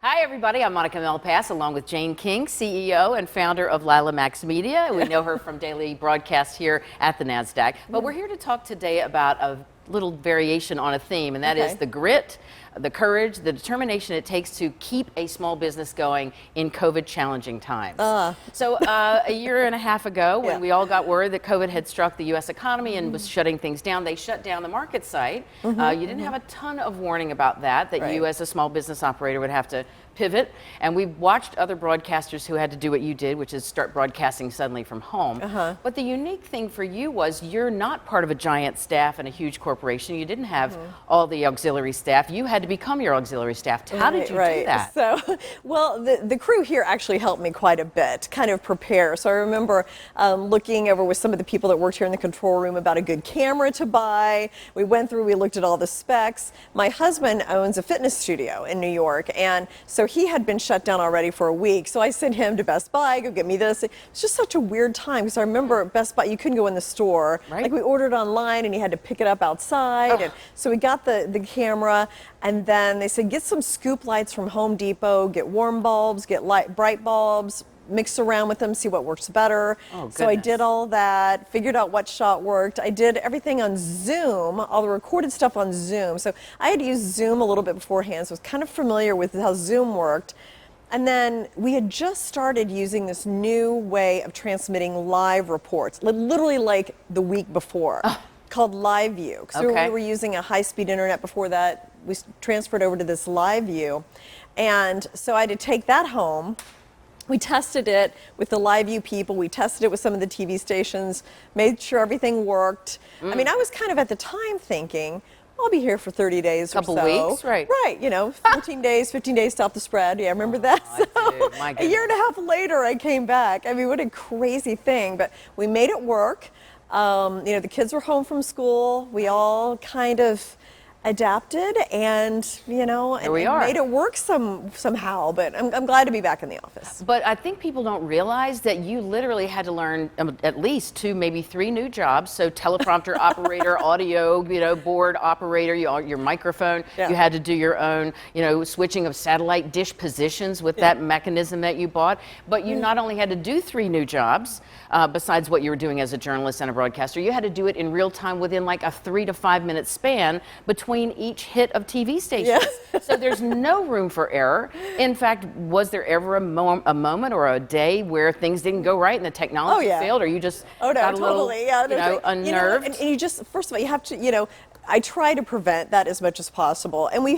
Hi, everybody. I'm Monica Malpass, along with Jane King, CEO and founder of Lila Max Media. We know her from daily broadcasts here at the NASDAQ. But we're here to talk today about a little variation on a theme, and that is the grit, the courage, the determination it takes to keep a small business going in COVID challenging times. So a year and a half ago, when we all got word that COVID had struck the U.S. economy and was shutting things down, they shut down the market site. You didn't have a ton of warning about that you as a small business operator would have to pivot. And we watched other broadcasters who had to do what you did, which is start broadcasting suddenly from home. But the unique thing for you was you're not part of a giant staff and a huge corporation. You didn't have all the auxiliary staff. You had to become your auxiliary staff. How did you do that? So, well, the crew here actually helped me quite a bit, kind of prepare. So I remember looking over with some of the people that worked here in the control room about a good camera to buy. We went through, we looked at all the specs. My husband owns a fitness studio in New York, and so he had been shut down already for a week. So I sent him to Best Buy, go get me this. It's just such a weird time because I remember at Best Buy, you couldn't go in the store. Like we ordered online and you had to pick it up outside. And so we got the camera, and then they said, get some scoop lights from Home Depot, get warm bulbs, get bright bulbs, mix around with them, see what works better. So I did all that, figured out what shot worked. I did everything on Zoom, all the recorded stuff on Zoom. So I had used Zoom a little bit beforehand, so I was kind of familiar with how Zoom worked. And then we had just started using this new way of transmitting live reports, literally like the week before, called LiveView. So we were using a high-speed internet before that. We transferred over to this LiveView. And so I had to take that home. We tested it with the LiveView people. We tested it with some of the TV stations, made sure everything worked. I mean, I was kind of at the time thinking, I'll be here for 30 days or so. Couple weeks, right. Right, you know, 14 days, 15 days, stop the spread. Yeah, remember that? My a year and a half later, I came back. I mean, what a crazy thing. But we made it work. You know, the kids were home from school. We all kind of adapted and, you know, and made it work somehow. But I'm glad to be back in the office. But I think people don't realize that you literally had to learn at least 2, maybe 3 new jobs. So teleprompter operator, audio, board operator, your microphone. You had to do your own, switching of satellite dish positions with that mechanism that you bought. But you not only had to do 3 new jobs, besides what you were doing as a journalist and a broadcaster, you had to do it in real time within like a 3 to 5 minute span between each hit of TV stations. So there's no room for error. In fact, was there ever a moment or a day where things didn't go right and the technology failed, or you just got a little, unnerved? And you just, first of all, you have to, I try to prevent that as much as possible. And we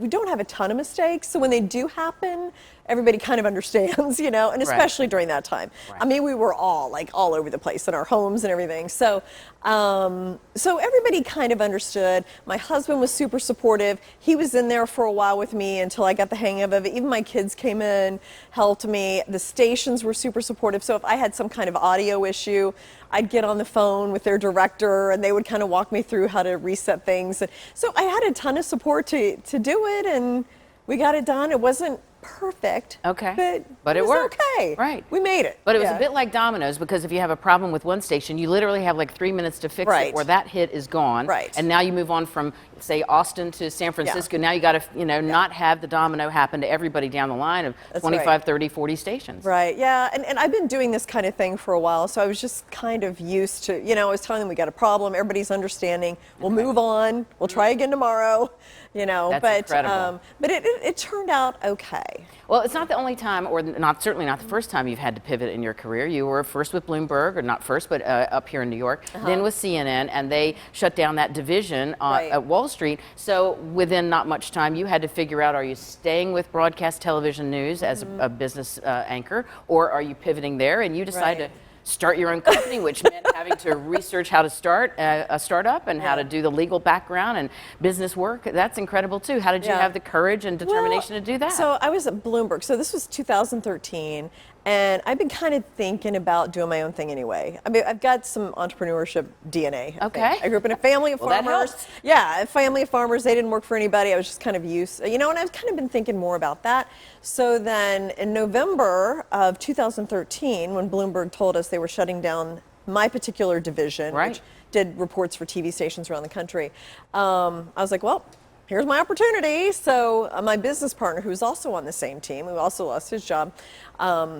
don't have a ton of mistakes, so when they do happen, everybody kind of understands, and especially during that time. I mean, we were all over the place in our homes and everything. So, so everybody kind of understood. My husband was super supportive. He was in there for a while with me until I got the hang of it. Even my kids came in, helped me. The stations were super supportive. So if I had some kind of audio issue, I'd get on the phone with their director and they would kind of walk me through how to reset things. So I had a ton of support to do it, and we got it done. It wasn't perfect, but it worked. Right. We made it. But it was a bit like dominoes, because if you have a problem with one station, you literally have like 3 minutes to fix it, or that hit is gone. And now you move on from, say, Austin to San Francisco. Now you got to, not have the domino happen to everybody down the line of 25, 30, 40 stations. Yeah. And I've been doing this kind of thing for a while, so I was just kind of used to, I was telling them we got a problem, everybody's understanding, we'll move on, we'll try again tomorrow, That's incredible. But it turned out okay. Well, it's not the only time, or certainly not the first time you've had to pivot in your career. You were first with Bloomberg, or not first, but up here in New York, then with CNN, and they shut down that division at Wall Street. So within not much time, you had to figure out, are you staying with broadcast television news as a business anchor, or are you pivoting there? And you decided to start your own company, which meant having to research how to start a startup and how to do the legal background and business work. That's incredible too. How did you have the courage and determination to do that? So I was at Bloomberg. So this was 2013. And I've been kind of thinking about doing my own thing anyway. I mean, I've got some entrepreneurship DNA. I grew up in a family of farmers. A family of farmers. They didn't work for anybody. I was just kind of used, and I've kind of been thinking more about that. So then in November of 2013, when Bloomberg told us they were shutting down my particular division, which did reports for TV stations around the country, I was like, well, here's my opportunity. So my business partner, who's also on the same team, who also lost his job,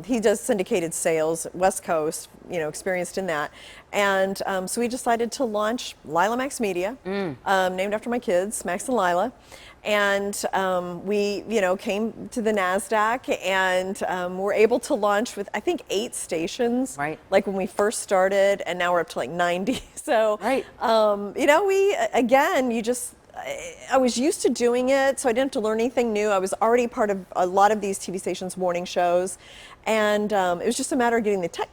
he does syndicated sales, West Coast, experienced in that. And so we decided to launch Lila Max Media, named after my kids, Max and Lila. And we, came to the NASDAQ and were able to launch with, I think, 8 stations. Right. Like when we first started, and now we're up to like 90. So, right. I was used to doing it, so I didn't have to learn anything new. I was already part of a lot of these TV stations' morning shows. And it was just a matter of getting the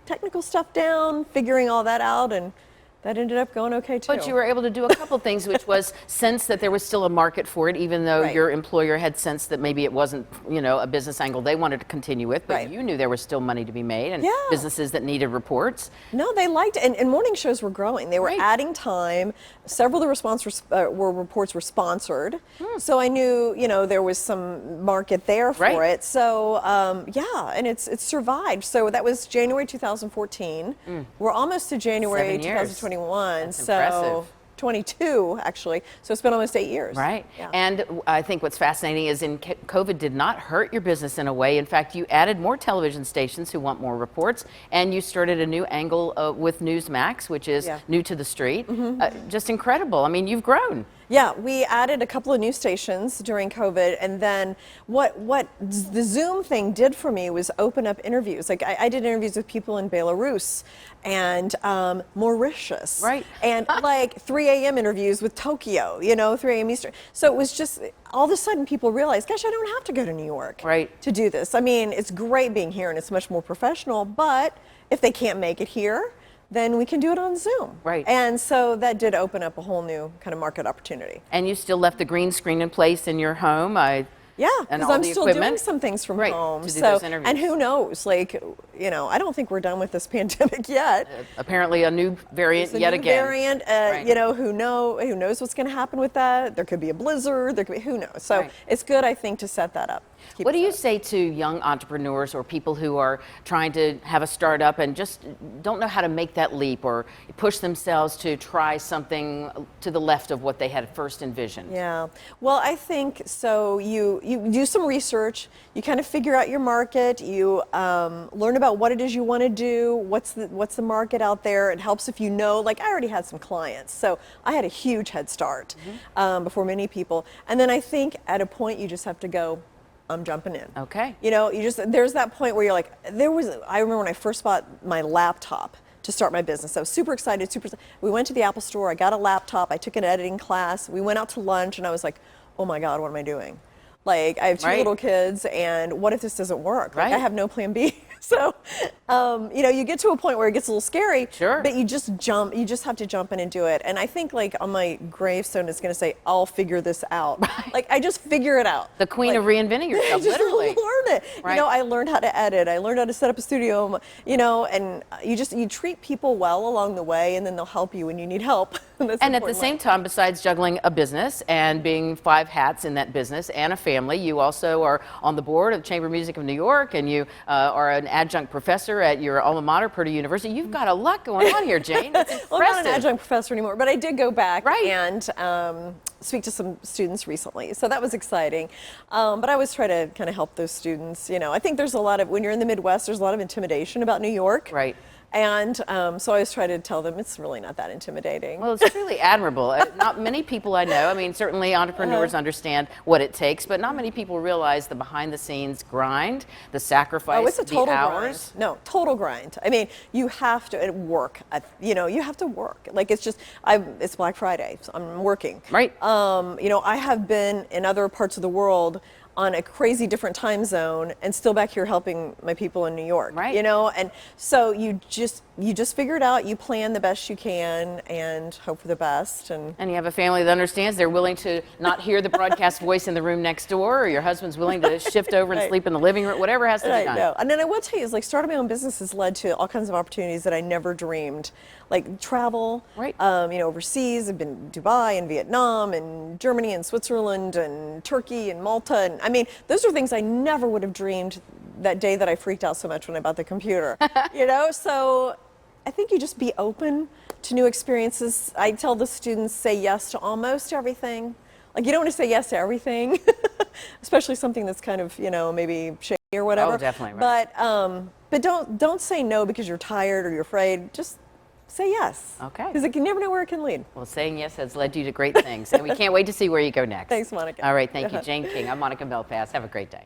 technical stuff down, figuring all that out, and that ended up going okay too. But you were able to do a couple things, which was sense that there was still a market for it, even though Right. your employer had sensed that maybe it wasn't, a business angle they wanted to continue with, but Right. you knew there was still money to be made and Yeah. businesses that needed reports. No, they liked it, and morning shows were growing. They were Right. adding time. Several of the reports were sponsored, so I knew there was some market there for Right. it. So and it's survived. So that was January 2014. We're almost to January 7 years. 2021. That's so impressive. 22 actually. So it's been almost 8 years. Right. Yeah. And I think what's fascinating is COVID did not hurt your business in a way. In fact, you added more television stations who want more reports, and you started a new angle with Newsmax, which is Yeah. new to the street. Just incredible. I mean, you've grown. Yeah, we added a couple of new stations during COVID, and then what the Zoom thing did for me was open up interviews. Like I did interviews with people in Belarus and Mauritius, Right. and like 3 a.m. interviews with Tokyo, 3 a.m. Eastern. So it was just all of a sudden people realized, gosh, I don't have to go to New York Right. to do this. I mean, it's great being here and it's much more professional, but if they can't make it here, then we can do it on Zoom. Right. And so that did open up a whole new kind of market opportunity. And you still left the green screen in place in your home. Yeah, and because all I'm the still doing equipment. some things from Right, home. to do those interviews. And who knows? Like, I don't think we're done with this pandemic yet. Apparently a new variant It's a yet new again. variant. Right. Who knows what's going to happen with that? There could be a blizzard. There could be who knows. So Right. it's good, I think, to set that up. Keep What do it you set up. say to young entrepreneurs or people who are trying to have a startup and just don't know how to make that leap or push themselves to try something to the left of what they had first envisioned? Yeah. Well, I think so. You do some research. You kind of figure out your market. You learn about what it is you want to do. What's the market out there? It helps if you know. Like I already had some clients, so I had a huge head start before many people. And then I think at a point you just have to go, I'm jumping in. Okay. There's that point where you're like, I remember when I first bought my laptop to start my business. I was super excited, we went to the Apple store, I got a laptop, I took an editing class, we went out to lunch, and I was like, oh my God, what am I doing? Like, I have 2 Right. little kids, and what if this doesn't work? Like, I Right. have no plan B. So, you get to a point where it gets a little scary, Sure. but you just have to jump in and do it. And I think like on my gravestone, it's going to say, I'll figure this out. Right. Like, I just figure it out. The queen Like, of reinventing yourself, just literally. learn it. Right. I learned how to edit. I learned how to set up a studio, and you treat people well along the way, and then they'll help you when you need help. And at the same time, besides juggling a business and being 5 hats in that business and a family, you also are on the board of the Chamber of Music of New York, and you are an adjunct professor at your alma mater, Purdue University. You've got a lot going on here, Jane. That's impressive. Well, I'm not an adjunct professor anymore, but I did go back Right. and speak to some students recently. So that was exciting. But I always try to kind of help those students. I think there's a lot of, when you're in the Midwest, there's a lot of intimidation about New York. Right. And so I always try to tell them it's really not that intimidating. Well, it's truly admirable. Not many people I know, I mean, certainly entrepreneurs understand what it takes, but not many people realize the behind-the-scenes grind, the sacrifice, Oh, it's a total the hours. grind. No, total grind. I mean, you have to work. You have to work. Like it's Black Friday, so I'm working. Right. I have been in other parts of the world on a crazy different time zone and still back here helping my people in New York. Right. And so you just figure it out, you plan the best you can and hope for the best. And And you have a family that understands they're willing to not hear the broadcast voice in the room next door, or your husband's willing to shift over and Right. sleep in the living room, whatever has to be I done. know. And then I will tell you, is like starting my own business has led to all kinds of opportunities that I never dreamed. Like travel, Right. Overseas. I've been to Dubai and Vietnam and Germany and Switzerland and Turkey and Malta. And I mean, those are things I never would have dreamed that day that I freaked out so much when I bought the computer. So I think you just be open to new experiences. I tell the students, say yes to almost everything. Like you don't want to say yes to everything, especially something that's kind of, you know, maybe shaky or whatever. Oh, definitely, right. But don't say no because you're tired or you're afraid. Just say yes. Okay. Because you never know where it can lead. Well, saying yes has led you to great things, and we can't wait to see where you go next. Thanks, Monica. All right, thank you, Jane King. I'm Monica Malpass. Have a great day.